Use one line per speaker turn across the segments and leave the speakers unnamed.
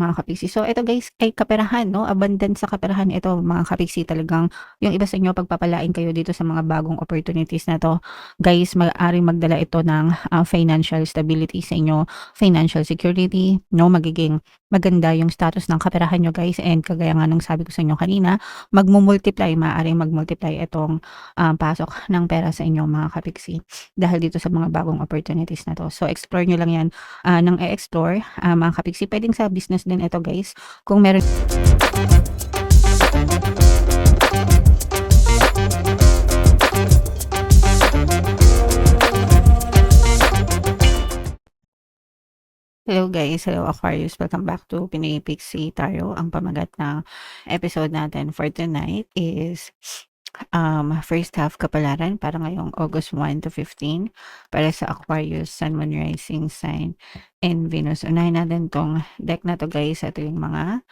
mga kapiksi. So ito guys ay kaperahan 'no, abundance sa kaperahan ito mga kapiksi. Talagang yung iba sa inyo pagpapalain kayo dito sa mga bagong opportunities na 'to. Guys, maaaring magdala ito ng, financial stability sa inyo, financial security 'no, magiging maganda yung status ng kaperahan niyo guys, and kagaya nga ng sabi ko sa inyo kanina, magmu-multiply, maaaring mag-multiply itong, pasok ng pera sa inyo mga kapiksi, dahil dito sa mga bagong opportunities na 'to. So explore niyo lang 'yan, ng explore mga kapiksi. Puwedeng sa business din ito guys, kung meron. Hello guys, hello Aquarius, welcome back to Pinoy Pixie Tarot. Ang pamagat ng episode natin for tonight is first half kapalaran para ngayong August 1 to 15 para sa Aquarius, Sun, Moon, Rising sign, and Venus. Unahin natin tong deck na to guys. Ito yung mga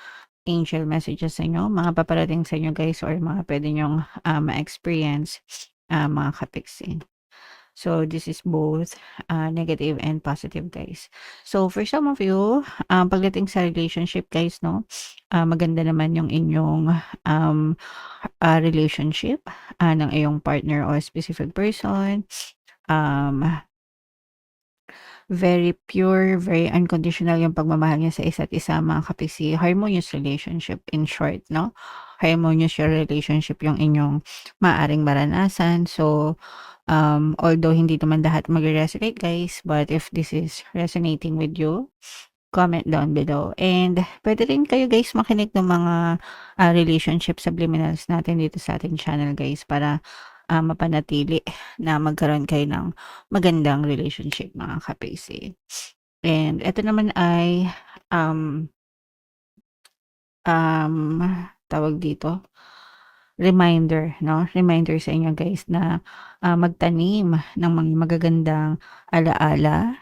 angel messages sa inyo, mga paparating sa inyo guys, or mga pwede nyong ma-experience mga kapiksi. So this is both negative and positive guys. So for some of you, pagdating sa relationship guys, no, maganda naman yung inyong relationship ng iyong partner o specific person. Very pure, very unconditional yung pagmamahal niya sa isa't isa mga kapiksi. Harmonious relationship in short, no? Harmonious your relationship yung inyong maaring maranasan. So, although hindi naman lahat mag-resonate guys, but if this is resonating with you, comment down below. And pwede rin kayo guys makinig ng mga relationship subliminals natin dito sa ating channel guys, para mapanatili na magkaroon kayo ng magandang relationship mga kapisi. And ito naman ay um, tawag dito, reminder, no? Reminder sa inyo guys na magtanim ng mga magagandang alaala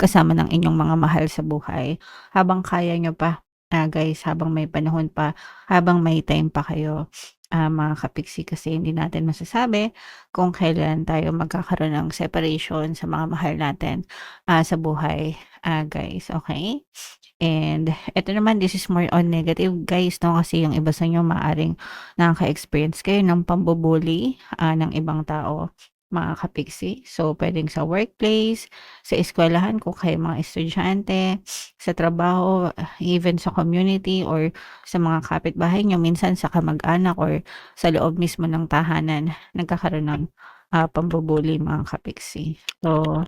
kasama ng inyong mga mahal sa buhay habang kaya nyo pa, guys, habang may panahon pa, habang may time pa kayo, mga kapiksi, kasi hindi natin masasabi kung kailan tayo magkakaroon ng separation sa mga mahal natin sa buhay, guys, okay? And eto naman, this is more on negative guys, no, kasi yung iba sa inyo maaring nakaka-experience kayo ng pambubully ng ibang tao mga kapiksi. So pwedeng sa workplace, sa eskwelahan kung kayo mga estudyante, sa trabaho, even sa community or sa mga kapitbahay nyo, minsan sa kamag-anak or sa loob mismo ng tahanan, nagkakaroon ng pambubully mga kapiksi. So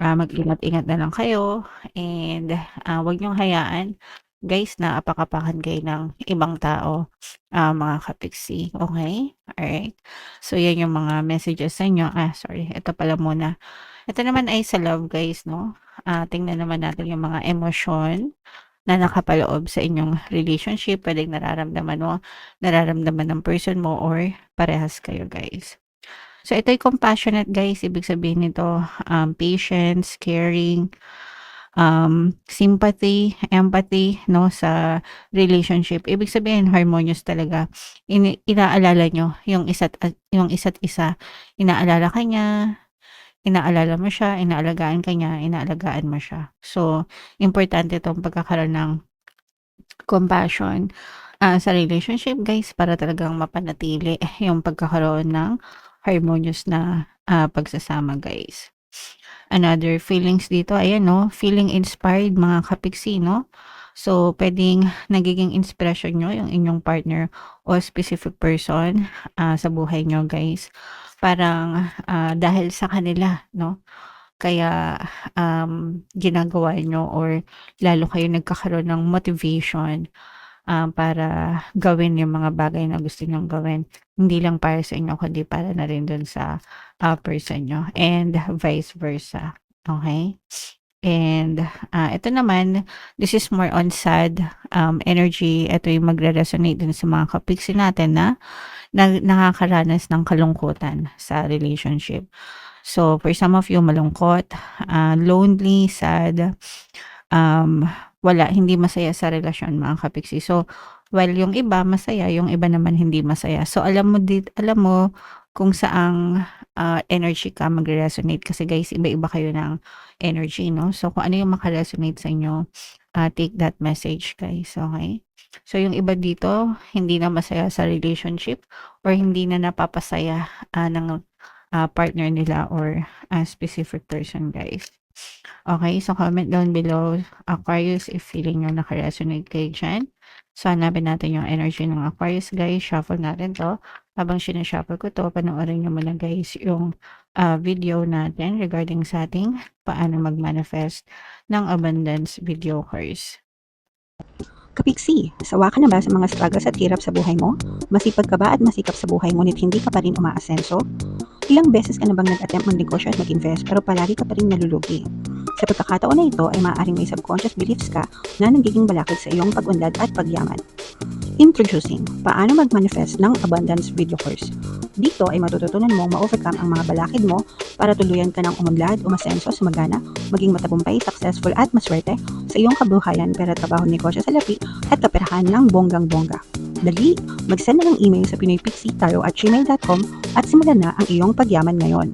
mag-ingat-ingat na lang kayo, and wag niyong hayaan guys na apakapakan kayo ng ibang tao, mga kapiksi, okay? Alright. So yan yung mga messages sa inyo. Sorry, ito pala muna. Ito naman ay sa love guys, no? Tingnan naman natin yung mga emosyon na nakapaloob sa inyong relationship. Pwedeng nararamdaman mo, nararamdaman ng person mo, or parehas kayo guys. So ito'y compassionate guys, ibig sabihin nito patience, caring, sympathy, empathy, no, sa relationship. Ibig sabihin harmonious talaga. Inaalala nyo yung isa't isa. Inaalala ka niya, inaalala mo siya, inaalagaan ka niya, inaalagaan mo siya. So importante 'tong pagkakaroon ng compassion sa relationship guys, para talagang mapanatili yung pagkakaroon ng harmonious na pagsasama guys. Another feelings dito, ayan, no, feeling inspired mga kapiksi, no? So pwedeng nagiging inspiration nyo yung inyong partner o specific person sa buhay nyo guys. Parang dahil sa kanila, no? Kaya ginagawa nyo, or lalo kayo nagkakaroon ng motivation para gawin yung mga bagay na gusto nyong gawin. Hindi lang para sa inyo, kundi para na rin dun sa person nyo, and vice versa. Okay? And ito naman, this is more on sad energy. Ito yung magre-resonate dun sa mga kapiksi natin na nakakaranas ng kalungkutan sa relationship. So, for some of you, malungkot, lonely, sad, wala, hindi masaya sa relasyon mga kapiksi. So, while yung iba masaya, yung iba naman hindi masaya. So, alam mo kung saang energy ka magre-resonate, kasi guys, iba-iba kayo ng energy, no? So, kung ano yung maka-resonate sa inyo, take that message guys, okay? So yung iba dito, hindi na masaya sa relationship or hindi na napapasaya ng partner nila or a specific person guys. Okay, so comment down below Aquarius if feeling nyo naka-resonate kayo dyan. So hanapin natin yung energy ng Aquarius guys. Shuffle natin to. Habang sinashuffle ko to, panoorin nyo muna guys yung video natin regarding sa ating paano mag-manifest ng abundance video course.
Kapiksi, sawa ka na ba sa mga struggles at hirap sa buhay mo? Masipag ka ba at masikap sa buhay ngunit hindi ka pa rin umaasenso? Ilang beses ka na bang nag-attempt magnegosyo at mag-invest pero palagi ka pa rin nalulugi? Sa pagkakataon na ito ay maaaring may subconscious beliefs ka na nagiging balakid sa iyong pag-unlad at pagyaman. Introducing, paano mag-manifest ng abundance video course. Dito ay matututunan mong ma-overcome ang mga balakid mo para tuluyan ka ng umunlad, umasenso, sumagana, maging matagumpay, successful at maswerte sa iyong kabuhayan, pera, trabaho, negosyo sa lapi at kaperahan ng bonggang-bongga. Dali, mag-send na ng email sa pinoypixie@gmail.com at simulan na ang iyong pagyaman ngayon.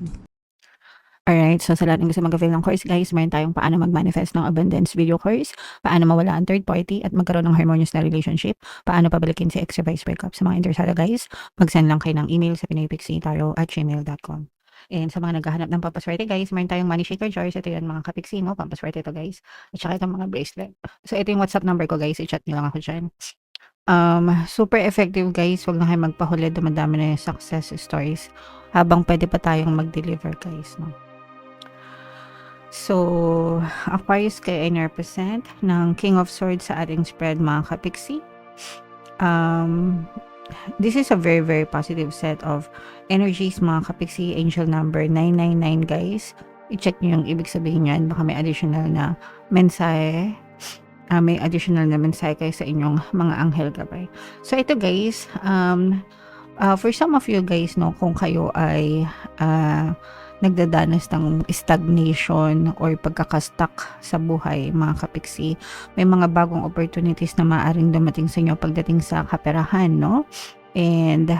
Alright, so sa lahat ng gusto mag-avail ng course guys, meron tayong paano mag-manifest ng abundance video course, paano mawala ang third party at magkaroon ng harmonious na relationship, paano pabalikin si ex vice breakup. Sa mga interesado guys, mag-send lang kayo ng email sa pinoypixie@gmail.com. And sa mga naghahanap ng pampaswerte guys, meron tayong money shaker jars. Ito yan mga kapiksi, no? Pampaswerte ito guys. At saka itong mga bracelet. So ito yung WhatsApp number ko guys, i-chat nyo lang ako dyan. Super effective guys, wag na kayo magpahuli, dumadami na yung success stories habang pwede pa tayong mag-deliver guys, no? So, Aquarius kayo ay represent ng King of Swords sa ating spread mga kapiksi. This is a very very positive set of energies mga kapiksi. Angel number 999 guys. I-check nyo yung ibig sabihin yan. Baka may additional na mensahe. May additional na mensahe kayo sa inyong mga anghel gabay. So ito guys, for some of you guys, no, kung kayo ay nagdadanas ng stagnation or pagkakastak sa buhay mga kapiksi, may mga bagong opportunities na maaaring dumating sa inyo pagdating sa kaperahan, no? And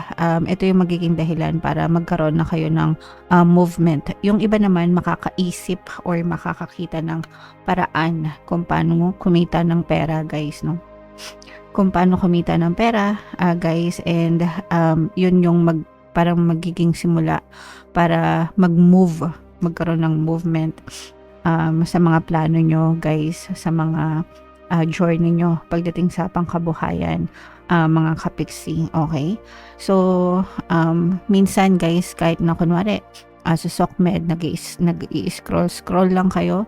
ito yung magiging dahilan para magkaroon na kayo ng movement. Yung iba naman makakaisip or makakakita ng paraan kung paano kumita ng pera guys, no? Kung paano kumita ng pera guys, and yun yung parang magiging simula para mag-move, magkaroon ng movement sa mga plano nyo guys, sa mga journey nyo pagdating sa pangkabuhayan mga kapiksi, okay? So, minsan guys, kahit na kunwari sa SOCMED, nag-i-scroll lang kayo,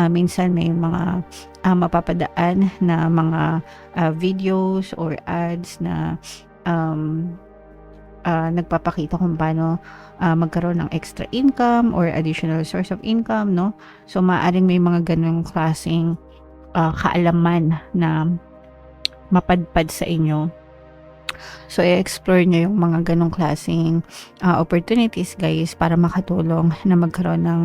minsan may mga mapapadaan na mga videos or ads na nagpapakita kung paano magkaroon ng extra income or additional source of income, no? So maaaring may mga ganung klaseng kaalaman na mapadpad sa inyo. So i-explore nyo yung mga ganung klaseng opportunities guys para makatulong na magkaroon ng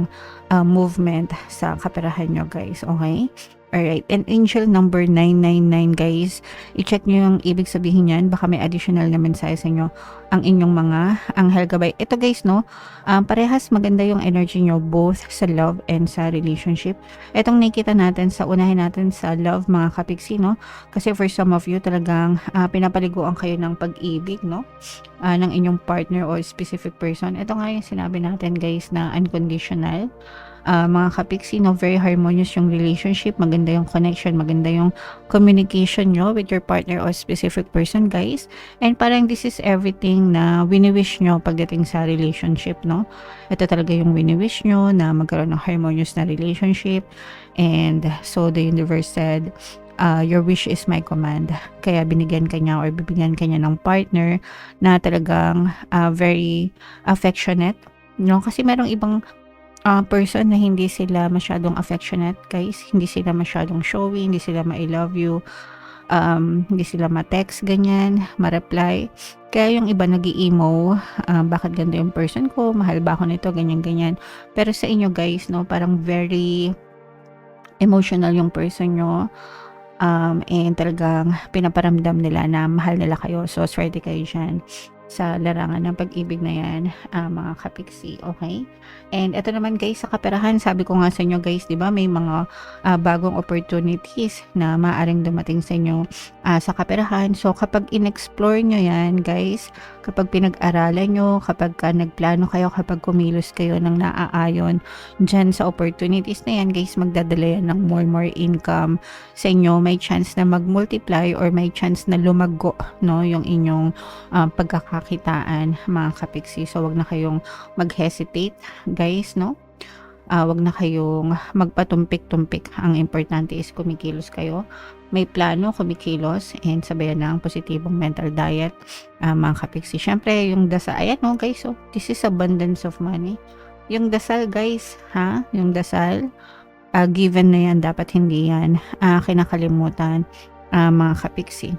movement sa kaperahan nyo guys, okay? Alright, and angel number 999 guys, i-check nyo yung ibig sabihin yan, baka may additional na mensahe sa inyo ang inyong mga anghel gabay. Ito guys, no, parehas maganda yung energy nyo both sa love and sa relationship. Itong nakita natin sa unahin natin sa love mga kapiksi, no, kasi for some of you talagang pinapaliguan kayo ng pag-ibig, no, ng inyong partner or specific person. Ito nga yung sinabi natin guys na unconditional. Mga kapiksi, no, very harmonious yung relationship, maganda yung connection, maganda yung communication nyo with your partner or specific person guys, and parang this is everything na wini-wish nyo pagdating sa relationship, no? Ito talaga yung wini-wish nyo, na magkaroon ng harmonious na relationship. And so the universe said, your wish is my command. Kaya binigyan kanya or bibigyan kanya ng partner na talagang very affectionate, no? Kasi merong ibang person na hindi sila masyadong affectionate guys, hindi sila masyadong showy, hindi sila ma-I love you, hindi sila ma-text ganyan, ma-reply. Kaya yung iba nag-i-emo, bakit ganda yung person ko, mahal ba ako nito, ganyan. Pero sa inyo guys, no, parang very emotional yung person nyo, and talagang pinaparamdam nila na mahal nila kayo. So swerte kayo dyan. sa larangan ng pag-ibig na yan, mga kapiksi, okay? And ito naman guys, sa kaperahan, sabi ko nga sa inyo guys, di ba may mga bagong opportunities na maaaring dumating sa inyo sa kaperahan. So kapag in-explore nyo yan guys, kapag pinag-aralan nyo, kapag nagplano kayo, kapag kumilos kayo ng naaayon dyan sa opportunities na yan guys, magdadala yan ng more income sa inyo. May chance na mag-multiply or may chance na lumago, no, yung inyong pagkakakitaan, mga kapiksi. So wag na kayong mag-hesitate guys, no. Wag na kayong magpatumpik-tumpik. Ang importante is kumikilos kayo, may plano, kumikilos, and sabayan ng positibong mental diet, mga kapiksi. Syempre yung dasal, ayan no guys, so this is abundance of money. Yung dasal guys, yung dasal, given na yan, dapat hindi yan kinakalimutan, mga kapiksi.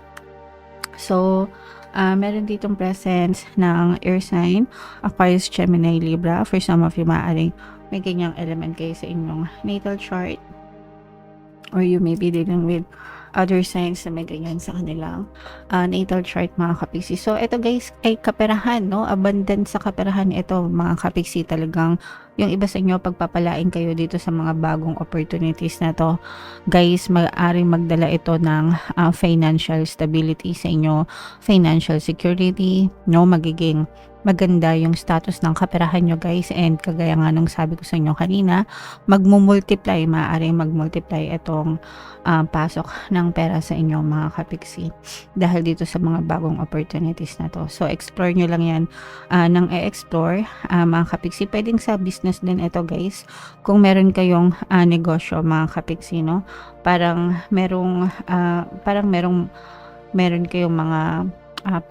So meron ditong presence ng air sign, Aquarius, Gemini, Libra. For some of you, maaaring may ganyang element kayo sa inyong natal chart, or you may be dealing with other signs na may ganyan sa kanilang natal chart, mga kapiksi. So ito guys ay kaperahan, no, abundance sa kaperahan. Ito mga kapiksi, talagang yung iba sa inyo, pagpapalain kayo dito sa mga bagong opportunities na to guys. Maaaring magdala ito ng financial stability sa inyo, financial security, no. Magiging maganda yung status ng kaperahan nyo guys, and kagaya nga nung sabi ko sa inyo kanina, magmumultiply, maaaring magmultiply itong pasok ng pera sa inyo, mga kapiksi, dahil dito sa mga bagong opportunities na to. So explore nyo lang yan ng e-explore, mga kapiksi. Pwedeng sa business din ito guys, kung meron kayong negosyo, mga kapiksi, no, parang meron kayong mga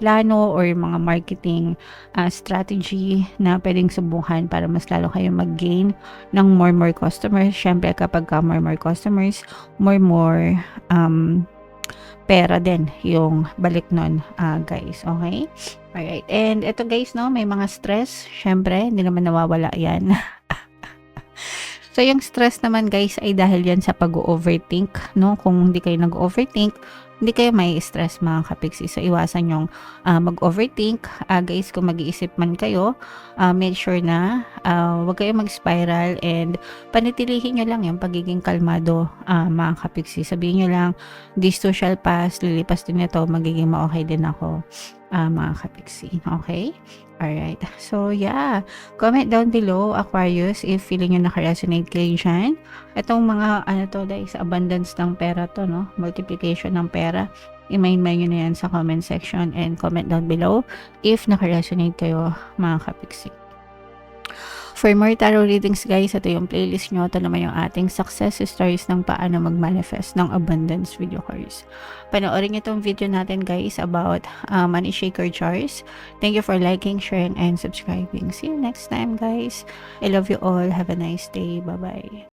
plano or mga marketing strategy na pwedeng subukan para mas lalo kayong mag-gain ng more customers. Syempre kapag more customers, more pera din yung balik nun, guys, okay? Alright, and ito guys, no, may mga stress, syempre hindi naman nawawala yan. So yung stress naman guys ay dahil yan sa pag-overthink, no. Kung hindi kayo nag-overthink, hindi kayo may stress, mga kapiksi. So iwasan yung mag-overthink, guys. Kung mag-iisip man kayo, make sure na wag kayo mag-spiral, and panitilihin nyo lang yung pagiging kalmado, mga kapiksi. Sabihin nyo lang, this too shall pass, lilipas din ito, magiging ma-okay din ako, mga kapiksi, okay? Alright, so yeah, comment down below, Aquarius, if feeling nyo naka-resonate kayo dyan. Itong mga guys, abundance ng pera to, no, multiplication ng pera, i-mind nyo na yan sa comment section, and comment down below if naka-resonate kayo, mga kapiksi. For more tarot readings guys, ito yung playlist nyo. Ito naman yung ating success stories ng paano mag-manifest ng abundance video course. Panoorin nyo itong video natin guys about money shaker jars. Thank you for liking, sharing, and subscribing. See you next time guys. I love you all. Have a nice day. Bye-bye.